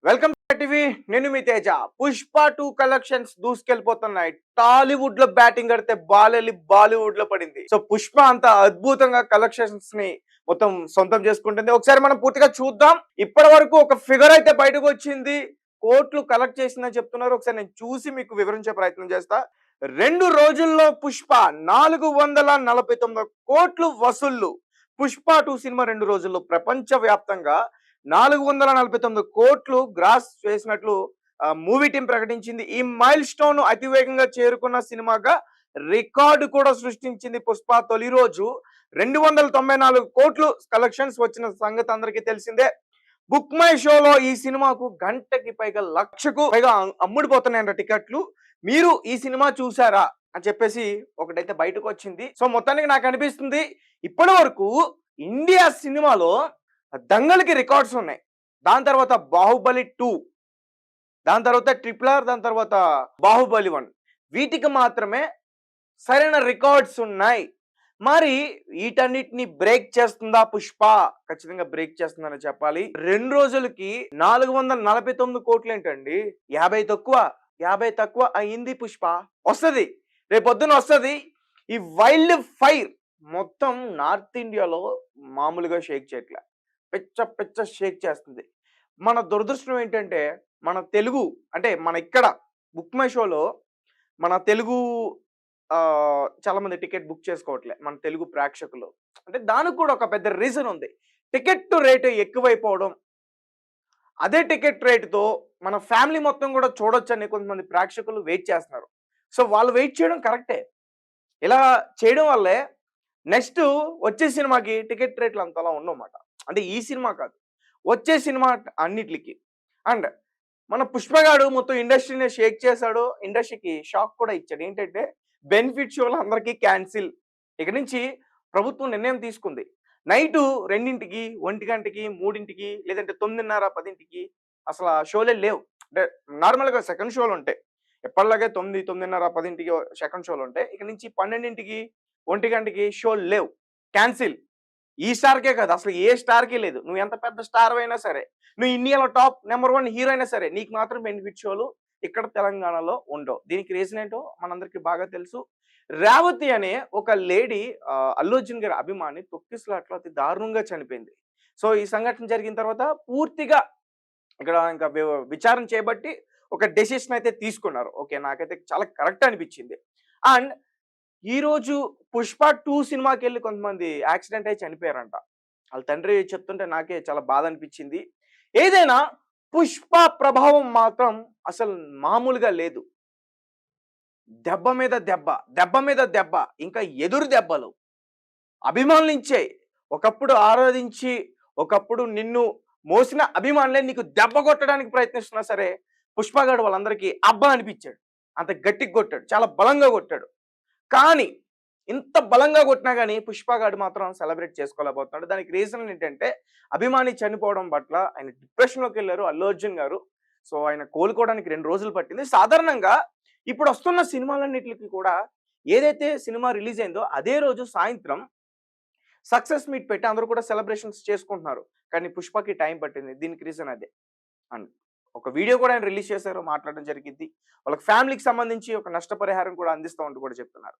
Welcome to TV. నేను మీ Teja. Pushpa 2 collections దూసుకెళ్ళిపోతున్నాయి. Tollywood లో batting కడితే బాలీవుడ్ లో పడింది. సో పుష్ప అంత అద్భుతంగా కలెక్షన్స్ ని మొత్తం సొంతం చేసుకుంటుంది. ఒకసారి మనం పూర్తిగా చూద్దాం. ఇప్పటి వరకు ఒక ఫిగర్ అయితే బయటకు వచ్చింది. కోట్లు కలెక్ట్ చేసిందని చెప్తున్నారు. ఒకసారి నేను చూసి మీకు వివరించే ప్రయత్నం చేస్తా. 2 రోజుల్లో పుష్ప 449 కోట్లు వసూళ్లు. పుష్ప 2 సినిమా 2 రోజుల్లో ప్రపంచ వ్యాప్తంగా 449 కోట్లు గ్రాస్ చేసినట్లు మూవీ టీం ప్రకటించింది. ఈ మైల్ స్టోన్ అతివేగంగా చేరుకున్న సినిమాగా రికార్డు కూడా సృష్టించింది. పుష్ప తొలి రోజు 294 కోట్లు కలెక్షన్స్ వచ్చిన సంగతి అందరికీ తెలిసిందే. బుక్ మై షోలో ఈ సినిమాకు గంటకి పైగా లక్షకు పైగా అమ్ముడుపోతున్నాయంట టికెట్లు. మీరు ఈ సినిమా చూసారా అని చెప్పేసి ఒకటైతే బయటకు వచ్చింది. సో మొత్తానికి నాకు అనిపిస్తుంది ఇప్పటి వరకు ఇండియా సినిమాలో దంగల్కి రికార్డ్స్ ఉన్నాయి. దాని తర్వాత బాహుబలి 2, దాని తర్వాత ట్రిపుల్ ఆర్, దాని తర్వాత బాహుబలి 1, వీటికి మాత్రమే సరైన రికార్డ్స్ ఉన్నాయి. మరి వీటన్నిటిని బ్రేక్ చేస్తుందా పుష్ప? ఖచ్చితంగా బ్రేక్ చేస్తుందని చెప్పాలి. 2 రోజులకి 449 కోట్లు ఏంటండి? 50 తక్కువ అయింది పుష్ప. వస్తుంది, రేపొద్దున వస్తుంది. ఈ వైల్డ్ ఫైర్ మొత్తం నార్త్ ఇండియాలో మామూలుగా షేక్ చేయట్లే, పెచ్చ షేక్ చేస్తుంది. మన దురదృష్టం ఏంటంటే మన తెలుగు అంటే మన ఇక్కడ బుక్ మై షోలో మన తెలుగు చాలా మంది టికెట్ బుక్ చేసుకోవట్లే, మన తెలుగు ప్రేక్షకులు. అంటే దానికి కూడా ఒక పెద్ద రీజన్ ఉంది. టికెట్ రేటు ఎక్కువైపోవడం. అదే టికెట్ రేటుతో మన ఫ్యామిలీ మొత్తం కూడా చూడొచ్చని కొంతమంది ప్రేక్షకులు వెయిట్ చేస్తున్నారు. సో వాళ్ళు వెయిట్ చేయడం కరెక్టే. ఇలా చేయడం వల్లే నెక్స్ట్ వచ్చే సినిమాకి టికెట్ రేట్లు అంతలా ఉండవన్నమాట. అంటే ఈ సినిమా కాదు, వచ్చే సినిమా అన్నిటికి. అండ్ మన పుష్పగాడు మొత్తం ఇండస్ట్రీని షేక్ చేశాడు. ఇండస్ట్రీకి షాక్ కూడా ఇచ్చాడు. ఏంటంటే బెనిఫిట్ షోలు అందరికీ క్యాన్సిల్. ఇక నుంచి ప్రభుత్వం నిర్ణయం తీసుకుంది. నైటు 2ంటికి, 1 గంటకి, 3ంటికి, లేదంటే 9:30, 10ంటికి అసలు ఆ షోలే లేవు. అంటే నార్మల్గా సెకండ్ షోలు ఉంటాయి. ఎప్పటిలాగే 9, 9:30, 10ంటికి సెకండ్ షోలు ఉంటాయి. ఇక నుంచి 12ంటికి, 1 గంటకి షోలు లేవు, క్యాన్సిల్. ఈ స్టార్కే కాదు, అసలు ఏ స్టార్కి లేదు. నువ్వు ఎంత పెద్ద స్టార్ అయినా సరే, నువ్వు ఇండియాలో టాప్ నెంబర్ 1 హీరో అయినా సరే, నీకు మాత్రం బెనిఫిట్ షోలు ఇక్కడ తెలంగాణలో ఉండవు. దీనికి రీజన్ ఏంటో మనందరికీ బాగా తెలుసు. రేవతి అనే ఒక లేడీ అల్లు అర్జున్ గారి అభిమాని తొక్కిసలాట్లో అతి దారుణంగా చనిపోయింది. సో ఈ సంఘటన జరిగిన తర్వాత పూర్తిగా ఇక్కడ ఇంకా విచారణ చేయబట్టి ఒక డెసిషన్ అయితే తీసుకున్నారు. ఓకే, నాకైతే చాలా కరెక్ట్ అనిపించింది. అండ్ ఈరోజు పుష్ప 2 సినిమాకి వెళ్ళి కొంతమంది యాక్సిడెంట్ అయి చనిపోయారంట. వాళ్ళ తండ్రి చెప్తుంటే నాకే చాలా బాధ అనిపించింది. ఏదైనా పుష్ప ప్రభావం మాత్రం అసలు మామూలుగా లేదు. దెబ్బ మీద దెబ్బ, దెబ్బ మీద దెబ్బ, ఇంకా ఎదురు దెబ్బలు అభిమానులించే. ఒకప్పుడు ఆరాధించి, ఒకప్పుడు నిన్ను మోసిన అభిమానులే నీకు దెబ్బ కొట్టడానికి ప్రయత్నిస్తున్నా సరే, పుష్పగాడు వాళ్ళందరికీ అబ్బా అనిపించాడు. అంత గట్టిగా కొట్టాడు, చాలా బలంగా కొట్టాడు. కానీ ఇంత బలంగా కొట్టినా కానీ పుష్పగాడు మాత్రం సెలబ్రేట్ చేసుకోలేకపోతున్నాడు. దానికి రీజన్ ఏంటంటే అభిమాని చనిపోవడం పట్ల ఆయన డిప్రెషన్లోకి వెళ్ళారు అల్లు అర్జున్ గారు. సో ఆయన కోలుకోవడానికి 2 రోజులు పట్టింది. సాధారణంగా ఇప్పుడు వస్తున్న సినిమాలన్నిటికి కూడా ఏదైతే సినిమా రిలీజ్ అయిందో అదే రోజు సాయంత్రం సక్సెస్ మీట్ పెట్టి అందరూ కూడా సెలబ్రేషన్స్ చేసుకుంటున్నారు. కానీ పుష్పకి టైం పట్టింది. దీనికి రీజన్ అదే. అండ్ ఒక వీడియో కూడా ఆయన రిలీజ్ చేశారు, మాట్లాడడం జరిగింది. వాళ్ళకి ఫ్యామిలీకి సంబంధించి ఒక నష్టపరిహారం కూడా అందిస్తామంటూ కూడా చెప్తున్నారు.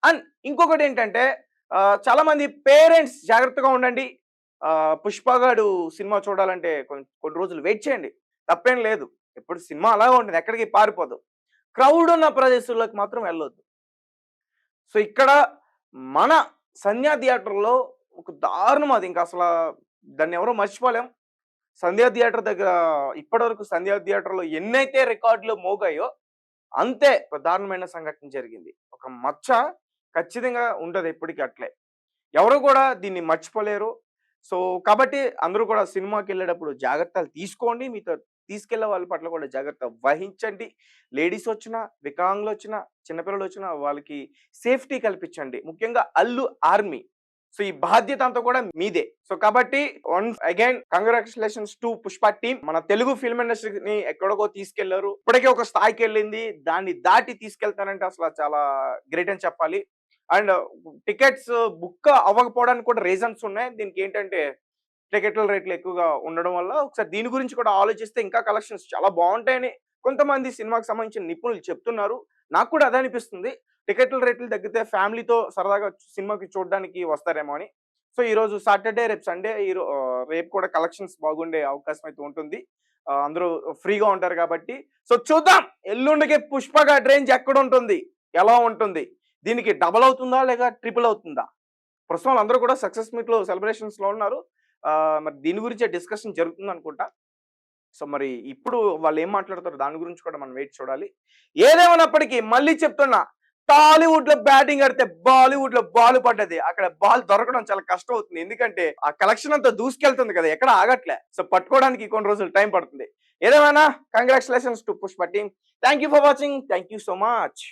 అండ్ ఇంకొకటి ఏంటంటే చాలా మంది పేరెంట్స్ జాగ్రత్తగా ఉండండి. పుష్పగాడు సినిమా చూడాలంటే కొన్ని రోజులు వెయిట్ చేయండి, తప్పేం లేదు. ఎప్పుడు సినిమా అలాగే ఉంటుంది, ఎక్కడికి పారిపోదు. క్రౌడ్ ఉన్న ప్రదేశాల్లోకి మాత్రం వెళ్ళొద్దు. సో ఇక్కడ మన సంధ్యా థియేటర్లో ఒక దారుణం, అది ఇంకా అసలు దాన్ని ఎవరో మర్చిపోలేం. సంధ్యా థియేటర్ దగ్గర ఇప్పటివరకు సంధ్యా థియేటర్లో ఎన్నైతే రికార్డులు మోగాయో అంతే దారుణమైన సంఘటన జరిగింది. ఒక మచ్చ ఖచ్చితంగా ఉంటది ఎప్పటికీ అట్లే. ఎవరు కూడా దీన్ని మర్చిపోలేరు. సో కాబట్టి అందరూ కూడా సినిమాకి వెళ్ళేటప్పుడు జాగ్రత్తలు తీసుకోండి. మీతో తీసుకెళ్లే వాళ్ళ పట్ల కూడా జాగ్రత్త వహించండి. లేడీస్ వచ్చినా, వికలాంగులు వచ్చినా, చిన్నపిల్లలు వచ్చినా వాళ్ళకి సేఫ్టీ కల్పించండి. ముఖ్యంగా అల్లు ఆర్మీ. సో ఈ బాధ్యత అంతా కూడా మీదే. సో కాబట్టి once again congratulations to Pushpa team. మన తెలుగు ఫిల్మ్ ఇండస్ట్రీని ఎక్కడికో తీసుకెళ్లారు, ఇప్పటికే ఒక స్థాయికి వెళ్ళింది. దాన్ని దాటి తీసుకెళ్తానంటే అసలు చాలా గ్రేట్ అని చెప్పాలి. అండ్ టికెట్స్ బుక్ అవ్వకపోవడానికి కూడా రీజన్స్ ఉన్నాయి. దీనికి ఏంటంటే టికెట్ల రేట్లు ఎక్కువగా ఉండడం వల్ల ఒకసారి దీని గురించి కూడా ఆలోచిస్తే ఇంకా కలెక్షన్స్ చాలా బాగుంటాయని కొంతమంది సినిమాకి సంబంధించిన నిపుణులు చెప్తున్నారు. నాకు కూడా అదే అనిపిస్తుంది. టికెట్ల రేట్లు తగ్గితే ఫ్యామిలీతో సరదాగా సినిమాకి చూడడానికి వస్తారేమో అని. సో ఈరోజు సాటర్డే, రేపు సండే, రేపు కూడా కలెక్షన్స్ బాగుండే అవకాశం అయితే ఉంటుంది. అందరూ ఫ్రీగా ఉంటారు కాబట్టి. సో చూద్దాం ఎల్లుండికి 'పుష్ప' రేంజ్ ఎక్కడ ఉంటుంది, ఎలా ఉంటుంది, దీనికి డబల్ అవుతుందా లేక ట్రిపుల్ అవుతుందా? ప్రస్తుతం అందరూ కూడా సక్సెస్ మీట్ లో సెలబ్రేషన్స్ లో ఉన్నారు. మరి దీని గురించే డిస్కషన్ జరుగుతుంది అనుకుంటా. సో మరి ఇప్పుడు వాళ్ళు ఏం మాట్లాడతారు దాని గురించి కూడా మనం వెయిట్ చూడాలి. ఏదేమైనప్పటికీ మళ్ళీ చెప్తున్నా, టాలీవుడ్ లో బ్యాటింగ్ ఆడితే బాలీవుడ్ లో బాల్ పడ్డది. అక్కడ బాల్ దొరకడం చాలా కష్టం అవుతుంది. ఎందుకంటే ఆ కలెక్షన్ అంతా దూసుకెళ్తుంది కదా, ఎక్కడ ఆగట్లే. సో పట్టుకోవడానికి కొన్ని రోజులు టైం పడుతుంది. ఏదేమైనా congratulations to Pushpa team. Thank you for watching. Thank you so much.